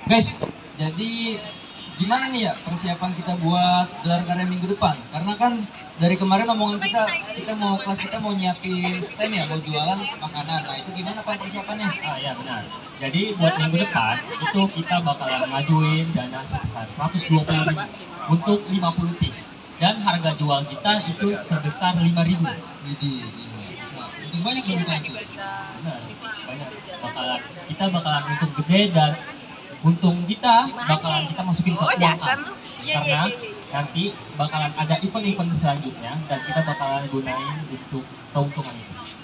Guys, jadi gimana nih ya persiapan kita buat gelar karya minggu depan? Karena kan dari kemarin omongan kita mau nyiapin stand ya, mau jualan makanan. Nah itu gimana Pak persiapannya? Ya benar. Jadi buat minggu depan itu kita bakalan ngajuin dana sebesar 120.000 untuk 50 piece. Dan harga jual kita itu sebesar 5.000. Jadi untung banyak loh kita itu. Benar, banyak. Kita bakalan untung gede dan untung kita bakalan kita masukin ke uang kas. Karena nanti bakalan ada event-event selanjutnya dan kita bakalan gunain untuk keuntungan itu.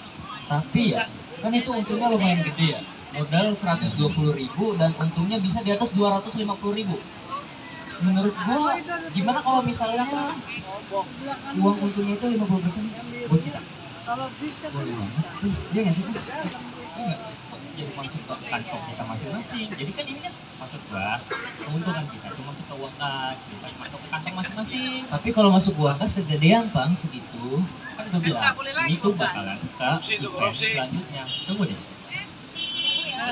Tapi ya, kan itu untungnya lumayan gede ya. Modal 120.000 dan untungnya bisa di atas 250.000. Menurut gua, gimana kalau misalnya uang untungnya itu 50% buat kita? Boleh banget. Iya nggak sih? Enggak. Jadi masuk ke kantong kita masing-masing. Jadi kan ini kan masuk ke keuntungan kita itu masuk ke uang kas, kita masuk ke kantong masing-masing. Tapi kalau masuk uang kas kegedean Bang segitu. Kan gue bilang ini tuh bakalan ke event selanjutnya. Tunggu deh.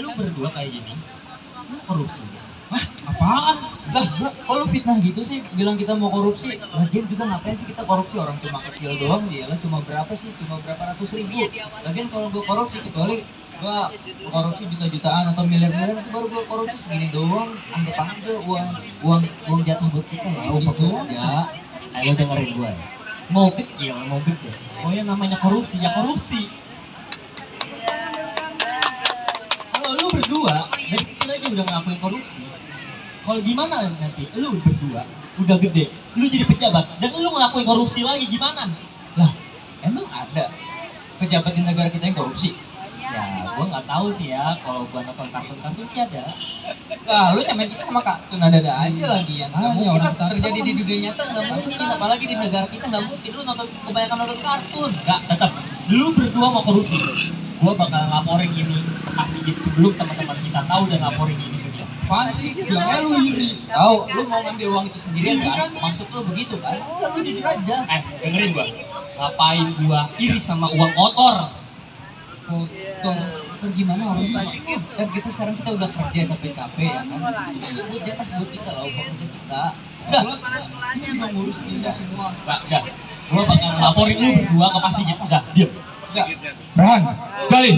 Lu berdua kayak gini, lu korupsi. Hah? Apaan? Lah, kalau fitnah gitu sih bilang kita mau korupsi. Lagian juga ngapain sih kita korupsi, orang cuma kecil doang dia lah, cuma berapa sih? Cuma berapa ratus ribu. Lagian kalau gue korupsi kecuali gua korupsi juta-jutaan atau miliar-miliar itu baru gua korupsi segini doang, anggap aja uang jatah buat kita lah. Oh enggak. Ayo dengerin gue. Mau kecil. Pokoknya namanya korupsi ya korupsi. Kalau lu berdua dari kecil aja udah ngelakuin korupsi. Kalau gimana nanti lu berdua udah gede, lu jadi pejabat dan lu ngelakuin korupsi lagi gimana? Lah, emang ada pejabat di negara kita yang korupsi? Ya, gua nggak tahu sih ya. Kalau gua nonton kartun sih ada. Lah, lu nyamain kita sama kartun ada aja lagi yang nggak mungkin orang terjadi di dunia nyata, nggak mungkin, apalagi di negara kita nggak mungkin. Lu kebanyakan nonton kartun. Nggak, tetap. Lu berdua mau korupsi. Gua bakal laporin ini ke Kasigit sebelum teman-teman kita tahu dan laporin ini ke dia. Apaan sih? Bilangnya lu iri. Tahu, lu mau ngambil uang itu sendirian kan? Maksud lu begitu kan? Enggak, lu jujur aja. Dengerin gua. Ngapain gua iri sama uang kotor? Potong gimana orang tua kan kita sekarang kita udah kerja capek-capek ya kan buat jatah buat kita lah uang kerja kita udah kita bisa ngurus ini semua Udah gua bakal laporin lu berdua ke Kasigit. Udah diam. Rehan, Gali,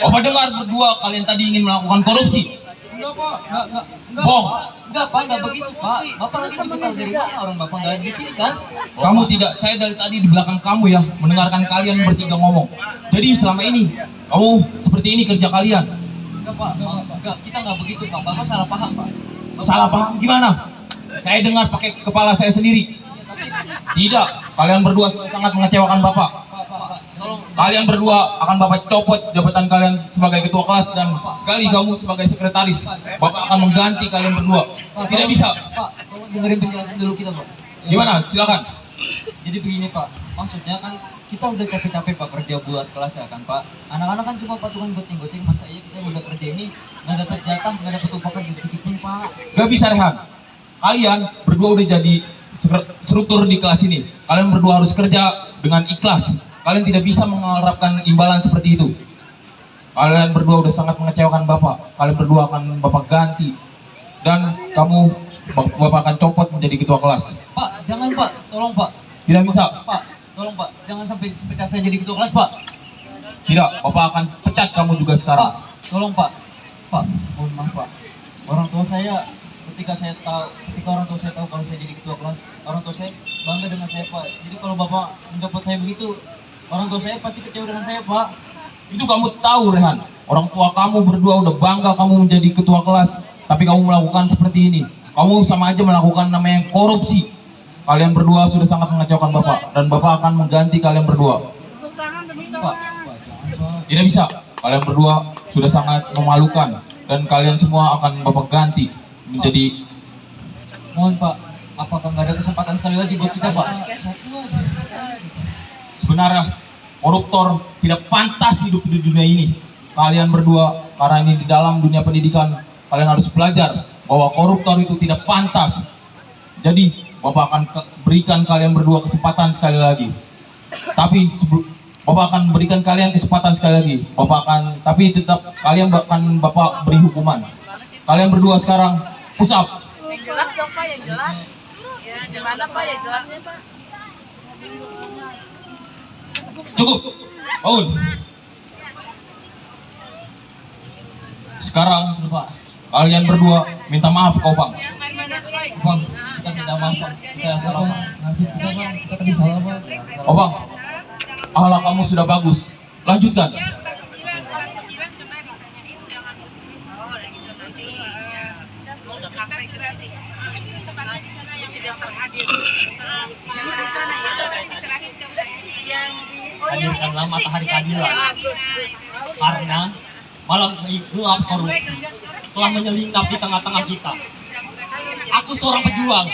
Opa dengar berdua kalian tadi ingin melakukan korupsi. enggak pak enggak Bohong. enggak pak enggak begitu pak, bapak lagi juga tahu dari mana orang bapak nggak ada di sini kan? Kamu tidak, saya dari tadi di belakang kamu ya, mendengarkan kalian bertiga ngomong. Jadi selama ini kamu seperti ini kerja kalian. Enggak pak enggak, kita nggak begitu pak, bapak salah paham pak. Salah paham gimana? Saya dengar pakai kepala saya sendiri. Tidak, kalian berdua sudah sangat mengecewakan bapak. Pak tolong Kalian berdua akan bapak copot jabatan kalian sebagai ketua kelas dan Gali kamu sebagai sekretaris. Bapak akan mengganti kalian berdua. Tidak bisa. pak tolong dengerin penjelasan dulu kita pak. Gimana? Silakan. Jadi begini pak, maksudnya kan kita udah capek-capek pak kerja buat kelas ya kan pak. Anak-anak kan cuma patungan goceng-goceng, masa iya kita udah kerja ini nggak dapat jatah, nggak dapat upah kerja sedikit pun pak. Gak bisa Rehan. Kalian berdua udah jadi struktur di kelas ini. Kalian berdua harus kerja dengan ikhlas. Kalian tidak bisa mengharapkan imbalan seperti itu. Kalian berdua udah sangat mengecewakan bapak. Kalian berdua akan bapak ganti. Dan kamu, bapak akan copot menjadi ketua kelas. Pak, jangan pak, tolong pak. Tidak bisa. Pak, tolong pak, jangan sampai pecat saya jadi ketua kelas pak. Tidak, bapak akan pecat kamu juga sekarang. Pak, tolong pak. Pak, mohon maaf pak. Orang tua saya ketika orang tua saya tahu kalau saya jadi ketua kelas, orang tua saya bangga dengan saya pak. Jadi kalau bapak mencopot saya begitu, orang tua saya pasti kecewa dengan saya pak. Itu kamu tahu Rehan. Orang tua kamu berdua udah bangga kamu menjadi ketua kelas. Tapi kamu melakukan seperti ini. Kamu sama aja melakukan namanya korupsi. Kalian berdua sudah sangat mengecewakan bapak. Dan bapak akan mengganti kalian berdua. Pak, jangan pak. Tidak bisa. Kalian berdua sudah sangat memalukan. Dan kalian semua akan bapak ganti menjadi. Mohon pak, apakah nggak ada kesempatan sekali lagi buat kita pak? Sebenarnya koruptor tidak pantas hidup di dunia ini. Kalian berdua, karena ini di dalam dunia pendidikan, kalian harus belajar bahwa koruptor itu tidak pantas. Jadi bapak akan berikan kalian berdua kesempatan sekali lagi. Tapi Bapak akan berikan kalian kesempatan sekali lagi. Tapi tetap kalian akan Bapak beri hukuman. Kalian berdua sekarang push up. Yang jelas dong Pak, yang jelas. Ya, gimana Pak, yang jelasnya Pak? Cukup. Bangun. Sekarang Pak. kalian berdua minta maaf ke Opang. Bang, kita minta maaf Pak. Kita salah Pak. Maafin kita Bang. Kita tadi salah Pak. Opang, akhlak kamu sudah bagus. Lanjutkan. Hadirkanlah matahari keadilan. Karena malam gelap korupsi telah menyelinap di tengah-tengah kita. Aku seorang pejuang,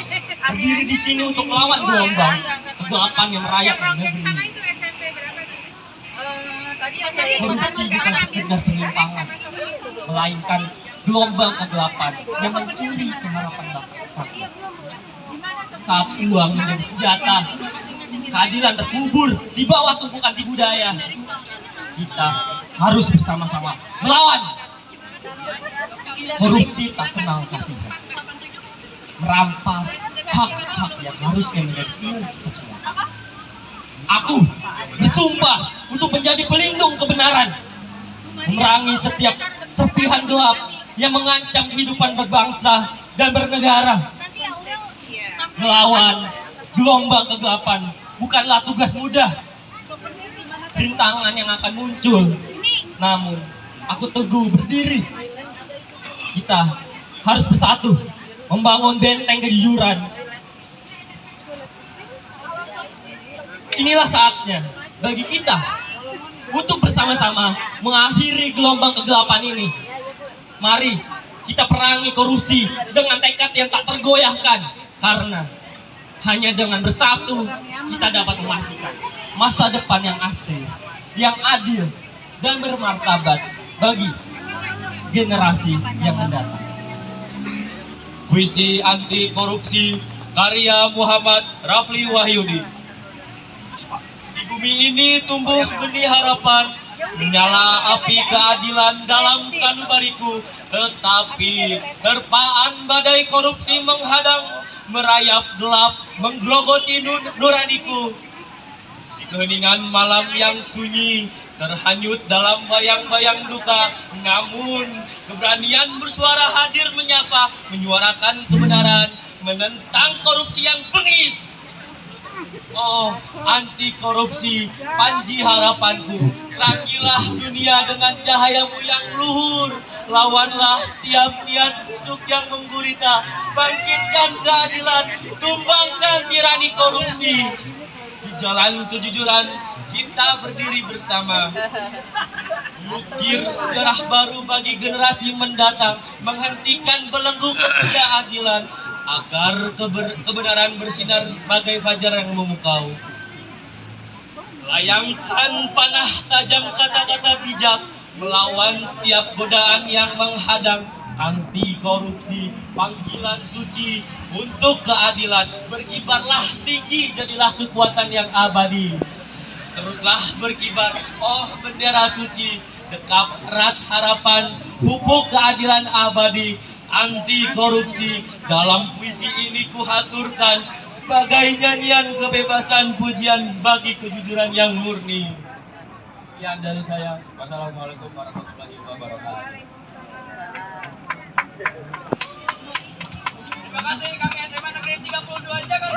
berdiri di sini untuk melawan gelombang kegelapan yang merayap di negeri ini. Korupsi bukan sekedar penyimpangan, melainkan gelombang kegelapan yang mencuri keharapan rakyat. Saat uang menjadi senjata, keadilan terkubur di bawah tumpukan tipu daya. Kita harus bersama-sama melawan. Korupsi tak kenal kasihan, merampas hak-hak yang harusnya menjadi milik kita semua. Aku bersumpah untuk menjadi pelindung kebenaran, memerangi setiap serpihan gelap yang mengancam kehidupan berbangsa dan bernegara. Melawan gelombang kegelapan bukanlah tugas mudah. Rintangan yang akan muncul, namun aku teguh berdiri. Kita harus bersatu membangun benteng kejujuran. Inilah saatnya bagi kita untuk bersama-sama mengakhiri gelombang kegelapan ini. Mari kita perangi korupsi dengan tekad yang tak tergoyahkan, karena hanya dengan bersatu kita dapat memastikan masa depan yang asli, yang adil, dan bermartabat bagi generasi yang mendatang. Puisi anti korupsi karya Muhammad Rafli Wahyudi. Di bumi ini tumbuh benih harapan, menyala api keadilan dalam sanubariku, tetapi terpaan badai korupsi menghadang, merayap gelap menggerogoti nuraniku. Di keheningan malam yang sunyi, terhanyut dalam bayang-bayang duka, namun keberanian bersuara hadir menyapa, menyuarakan kebenaran, menentang korupsi yang bengis. Oh, anti korupsi, panji harapanku, terangilah dunia dengan cahayamu yang luhur, lawanlah setiap niat busuk yang menggurita, bangkitkan keadilan, tumbangkan tirani korupsi. Di jalan kejujuran kita berdiri bersama, mengukir sejarah baru bagi generasi mendatang, menghentikan belenggu ketidakadilan, agar kebenaran bersinar bagai fajar yang memukau. Layangkan panah tajam kata-kata bijak, melawan setiap godaan yang menghadang. Anti korupsi, panggilan suci untuk keadilan, berkibarlah tinggi, jadilah kekuatan yang abadi. Teruslah berkibar, oh bendera suci, dekap erat harapan, pupuk keadilan abadi. Anti korupsi dalam puisi ini kuhaturkan sebagai nyanyian kebebasan, pujian bagi kejujuran yang murni. Sekian dari saya. Wassalamualaikum warahmatullahi wabarakatuh. Terima kasih, kami SMA Negeri 32 Jakarta.